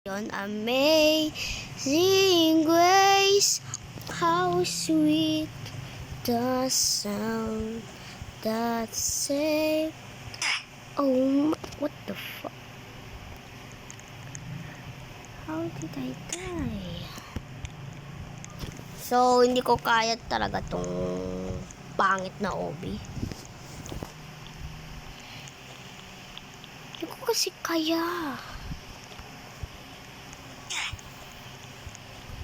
Yon amazing grace, how sweet the sound that saved. Oh, what the fuck? How did I die? So, hindi ko kaya talaga tong pangit na obi. Hindi ko kasi kaya.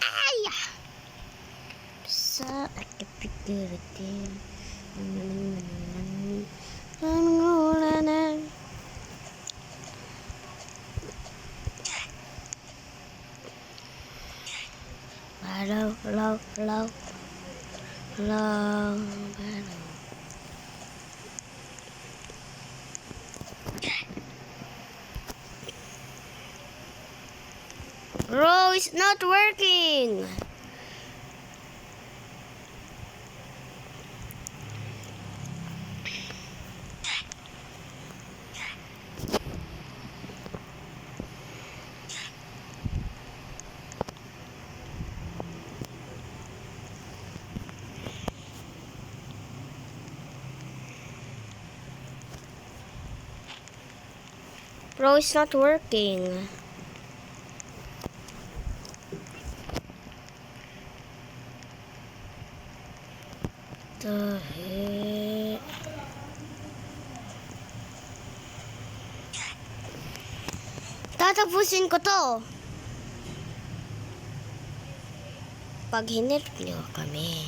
Ay! Sa akapigiritin. Hello. Bro, it's not working. Bro, it's not working. The heck? Tatapusin ko to. Pag hinirp niyo kami.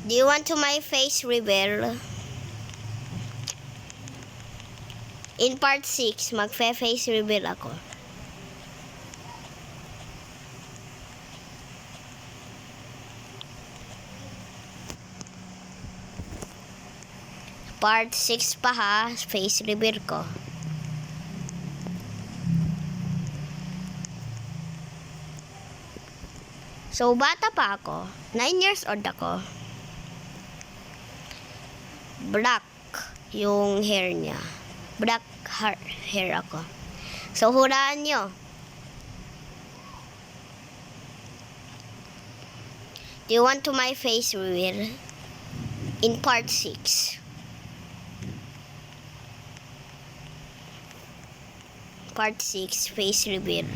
Do you want to my face reveal? In part 6, magfe-face reveal ako. Part 6 pa ha, face reveal ko. So, bata pa ako. 9 years old ako. Black yung hair niya. Black hair ako. So, hulaan nyo. Do you want to my face reveal? In part 6. Part 6, face reveal.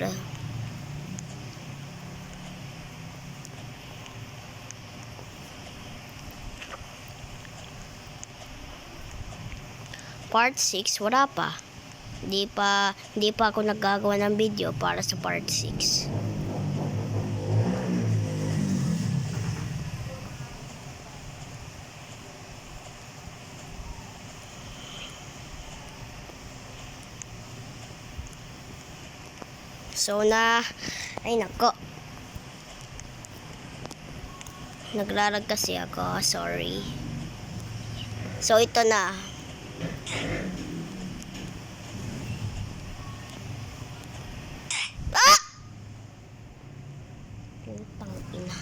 Part 6, wala pa. Hindi pa ako naggagawa ng video para sa part 6. So ay nako. Naglalag kasi ako, sorry. So ito na. Ah! Putang ina.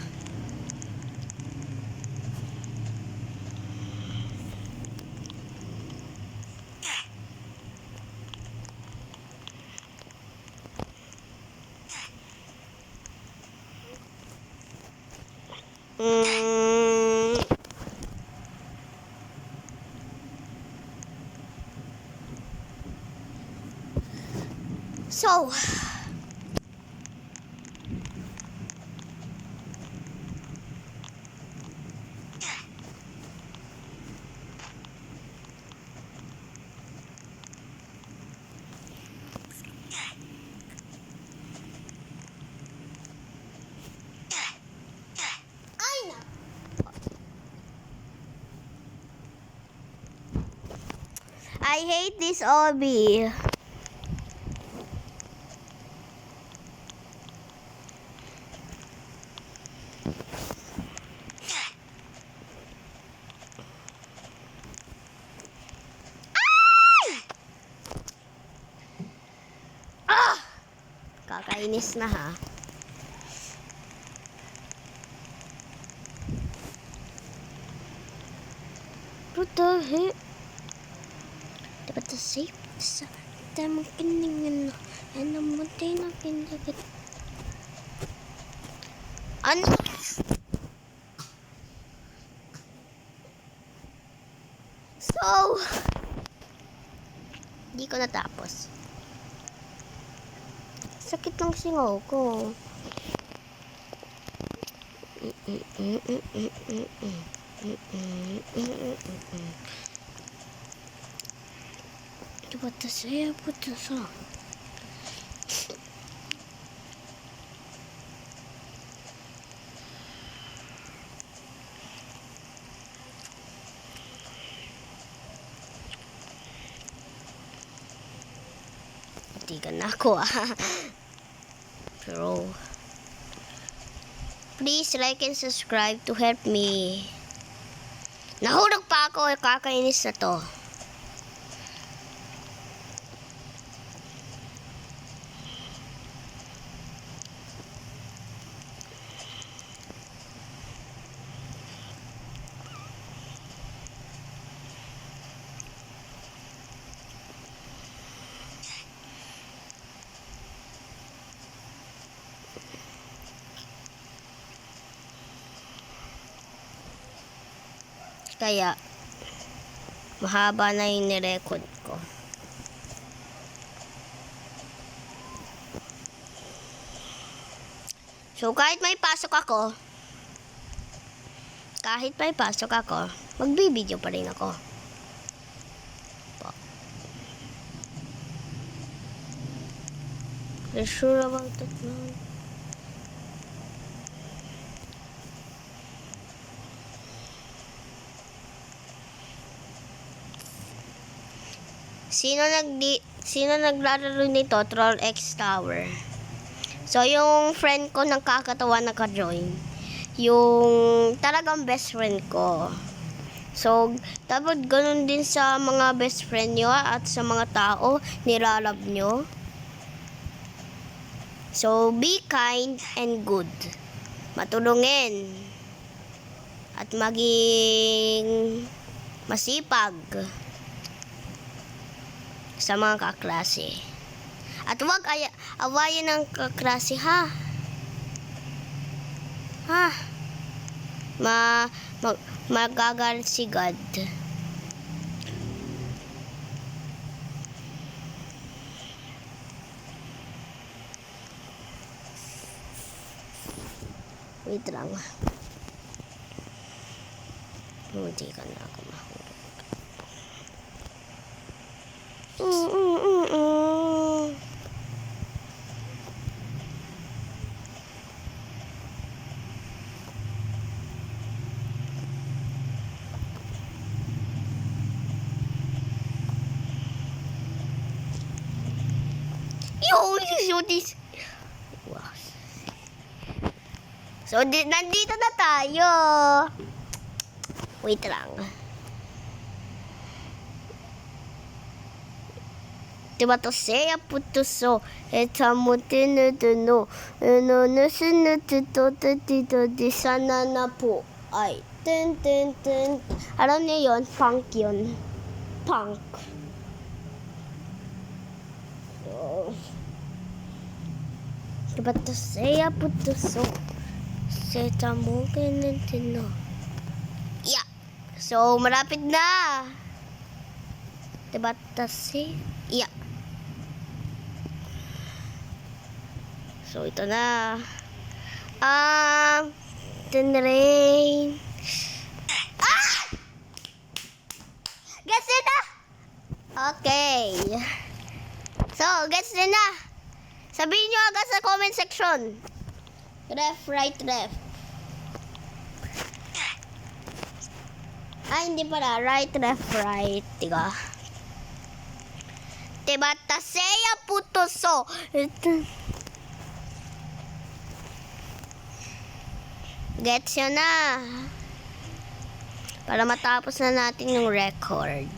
So, I hate this obby. Nakakainis na ha. What the heck? Diba the safe sa tamang kiningan na namatay na kinagat. Ano? So, di ko natapos. Sakit ng singaw ko. Diba ito saya po ito sa? Patigan na ako Pero please like and subscribe to help me. Nahulog pa ako, kakainis na to. Kaya, mahaba na yung nirecord ko. So, kahit may pasok ako, magbibideo pa rin ako. Are you sure about that, man? Sino naglalaro nito? Troll X Tower. So, yung friend ko ng kakatawa naka-join. Yung talagang best friend ko. So, dapat ganun din sa mga best friend nyo at sa mga tao nilalab nyo. So, be kind and good. Matulungin. At maging masipag sa mga kaklase. At huwag awayin ng kaklase, ha? Magagalit si God. Wait lang. Hindi ka na ako mahulog. So this. Wow. So nandito na tayo. Wait lang. Diba to say putuso etamutinutino nusunutito di sana na po ay ten. Alam niyo yon, punk yun. Punk. So, diba to say putuso etamutinutino. Yeah. So malapit na. Diba to say? Yeah. So, ito na. Tinrain. Gets it na? Okay. So, gets it na? Sabihin nyo agad sa comment section. Left, right, left. Hindi pala. Right, left, right. Diba? Diba? Taseya putoso. Gets yun na. Para matapos na natin yung record.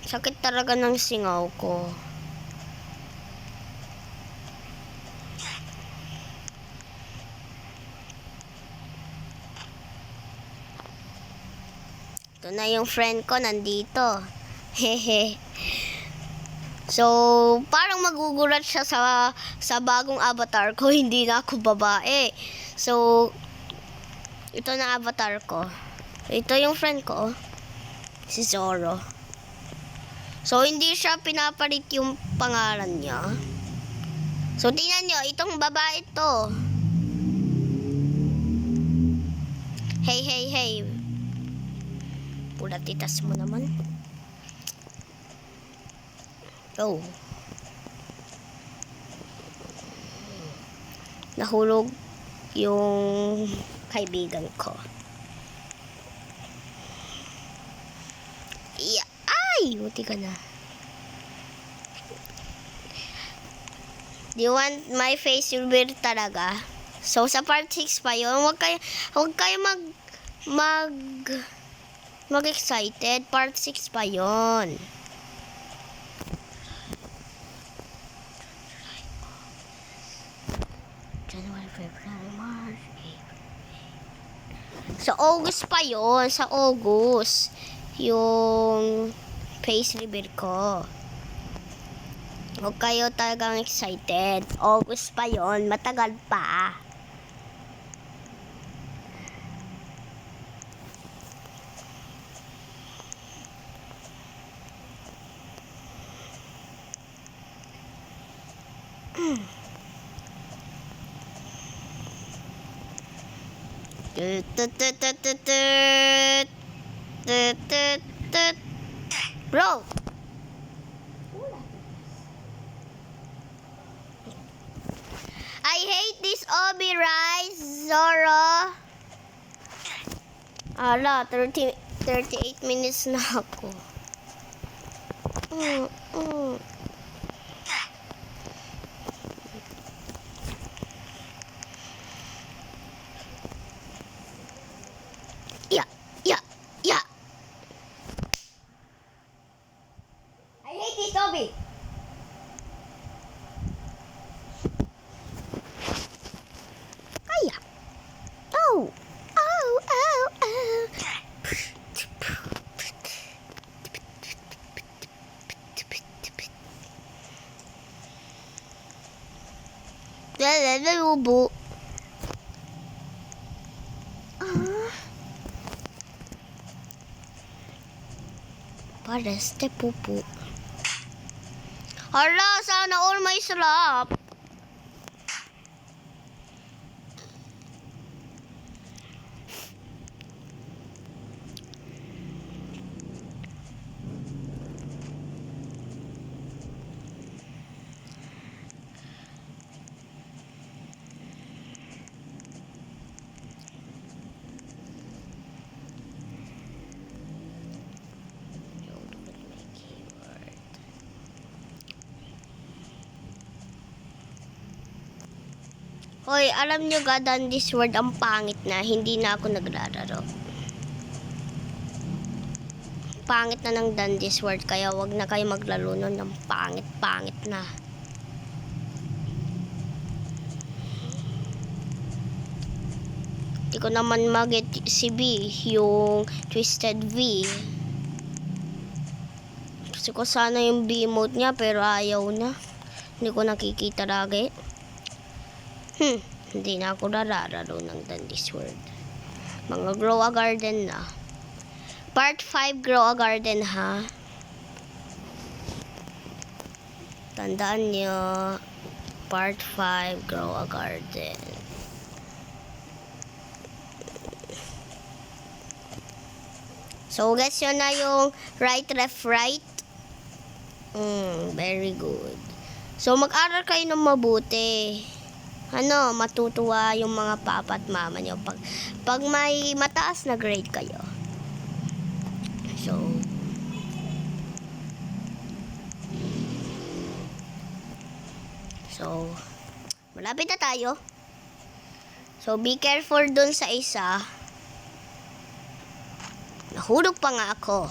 Sakit talaga ng singaw ko. Ito na yung friend ko, nandito. Hehe. So, parang magugulat siya sa bagong avatar ko. Hindi na ako babae. So, ito na avatar ko. Ito yung friend ko. Si Zoro. So, hindi siya pinapalit yung pangalan niya. So, tingnan nyo. Itong babae to. Hey, hey, hey. Pulatitas mo naman. Oh. Nahulog yung kaibigan ko. Yeah. Ay! Buti ka na. Do you want my face reveal talaga? So, sa part 6 pa yun. Huwag kayo mag-excited. Part 6 pa yun. January, February, March, April. Sa August pa yun. Sa August. Yung face reveal ko. Huwag kayo talagang excited. August pa yon, matagal pa. Bro! I hate this Obi rice, Zoro. Ala, 38 minutes na ako. Yeah. I hate this Obi. Ubo. Pares te pupu. Hala, sana all may sarap. Hoy, alam nyo ga, this word ang pangit na. Hindi na ako naglalaro. Pangit na ng this word, kaya wag na kayo maglaro nun ng pangit na. Hindi ko naman mag-get si V, yung Twisted V. Gusto ko sana yung V mode niya, pero ayaw na. Hindi ko nakikita lagi. Hindi na ako narararo ng this word. Mga grow a garden na. Part 5 grow a garden, ha? Tandaan nyo. Part 5 grow a garden. So, guess yun na yung right, left, right. Very good. So, mag-aral kayo ng mabuti. Matutuwa yung mga papa at mama nyo pag may mataas na grade kayo. So, malapit na tayo. So, be careful dun sa isa. Nahulog pa nga ako.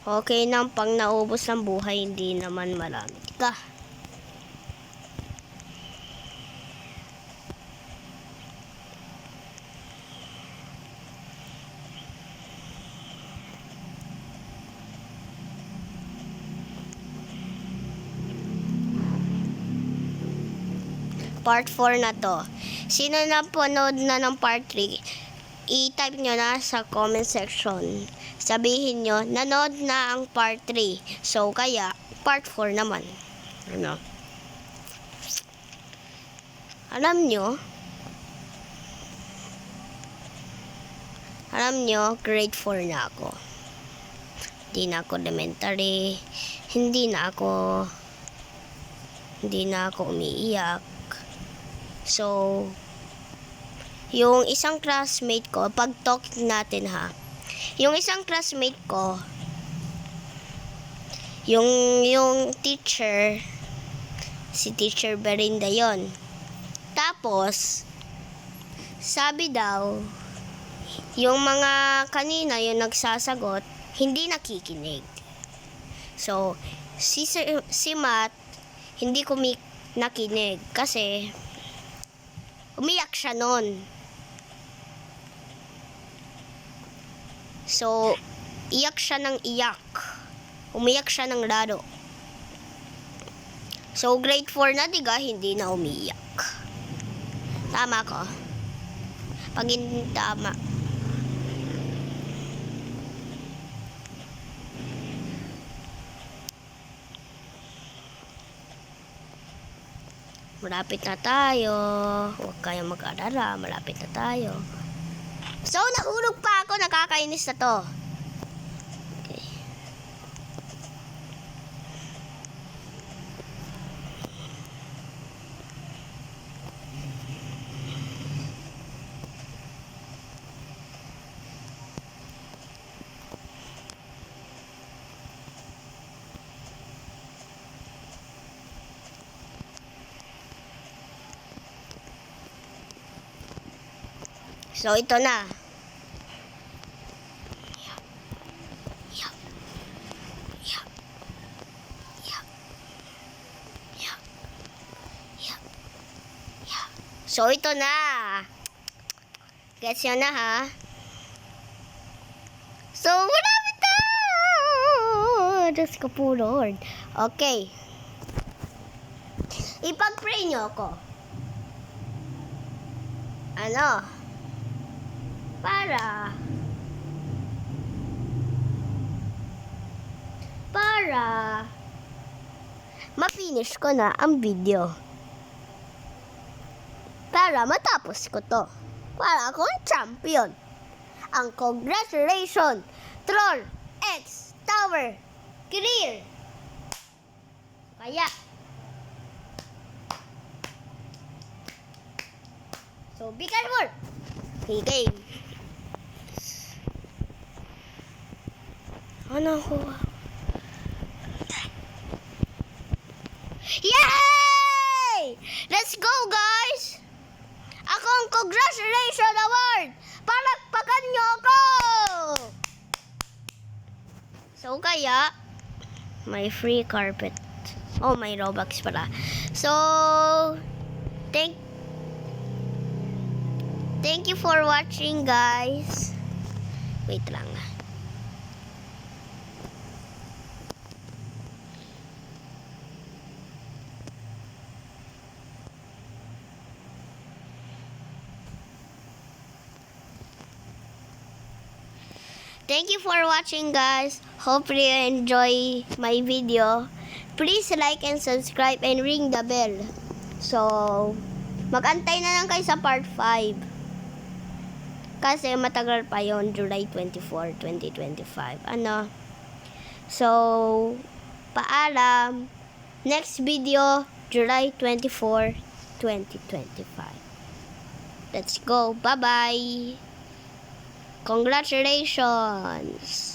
Okay nang pang naubos ng buhay, hindi naman marami. Ka. Part 4 na to. Sino na panood na ng part 3, i-type nyo na sa comment section. Sabihin nyo, nanood na ang part 3. So, kaya, part 4 naman. Ano? Alam nyo, grade 4 na ako. Hindi na ako elementary. Hindi na ako umiiyak. So, yung isang classmate ko, pag talking natin ha, yung isang classmate ko, yung teacher, si Teacher Berinda yon. Tapos, sabi daw, yung mga kanina, yung nagsasagot, hindi nakikinig. So, si Matt, hindi nakinig kasi umiyak siya nun. So, iyak siya ng iyak. Umiyak siya ng laro. So, grade 4 na, diga, hindi na umiyak. Tama ko? Pag hindi tama. Malapit na tayo. Huwag kayong mag-alala. Malapit na tayo. So, nahulog pa ako. Nakakainis na to. Okay. So, ito na. So, ito na. Gets yun na, ha? So, malapit na! Diyos ko po, Lord. Okay. Ipag-pray nyo ako. Ano? Para ma-finish ko na ang video. Para matapos ko to. Para akong champion. Ang congratulations, Troll X Tower Career. Kaya. So, be careful. Okay, game. Ano ko? Yay! Let's go, guys! Ako ang congratulations award! Palakpakan nyo ako! So, kaya, may free carpet. Oh, may Robux pala. So, thank you for watching, guys. Wait lang. Thank you for watching, guys. Hope you enjoy my video. Please like and subscribe and ring the bell. So, mag-antay na lang kayo sa part 5. Kasi matagal pa yon, July 24, 2025. Ano? So, paalam. Next video, July 24, 2025. Let's go. Bye-bye. Congratulations.